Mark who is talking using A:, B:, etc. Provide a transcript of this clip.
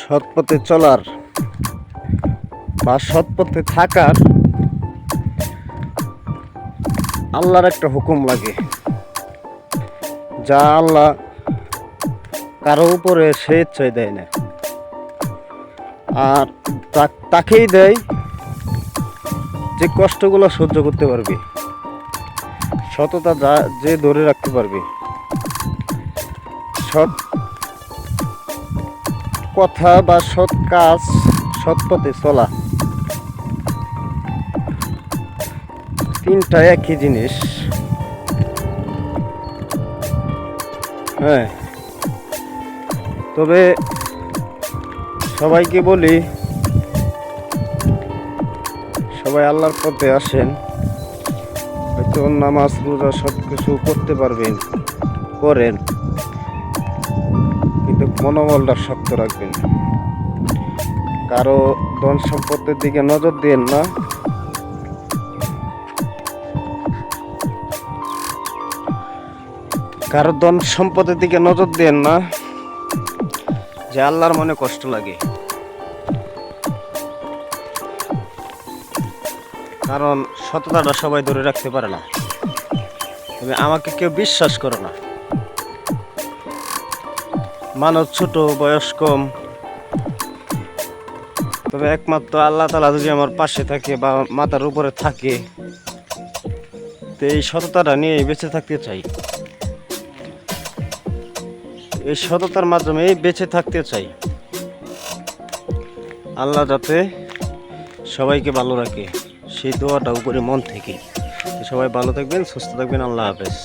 A: সৎ পথে চলার বা সৎ পথে থাকার আল্লাহর একটা হুকুম লাগে, যা আল্লাহ কারো উপরে স্বেচ্ছায় দেয় না, আর তাকেই দেয় যে কষ্টগুলো সহ্য করতে পারবে, সততা যে ধরে রাখতে পারবে, সৎ কথা বা সৎ কাজ, সৎ পথে চলা, তিনটা একই জিনিস। হ্যাঁ, তবে সবাইকে বলি, সবাই আল্লাহর পথে আসেন, হয়তো নামাজ রোজা সব কিছু করতে পারবেন, করেন, কিন্তু মনোবলটা শক্ত রাখবেন। কারো ধন সম্পদের দিকে নজর দিন না, কারো ধন সম্পদের দিকে নজর দেন না, যে আল্লাহর মনে কষ্ট লাগে। কারণ সততাটা সবাই ধরে রাখতে পারে না। তবে আমাকে কেউ বিশ্বাস করে না, মানুষ ছোট, বয়স কম, তবে একমাত্র আল্লাহ তাআলা যদি আমার পাশে থাকে বা মাথার উপরে থাকে, তো এই সততাটা নিয়ে বেঁচে থাকতে চাই, এই সততার মাধ্যমে বেঁচে থাকতে চাই। আল্লাহ যাতে সবাইকে ভালো রাখে, সেই দোয়াটাও করে মন থেকে। সবাই ভালো থাকবেন, সুস্থ থাকবেন। আল্লাহ হাফেজ।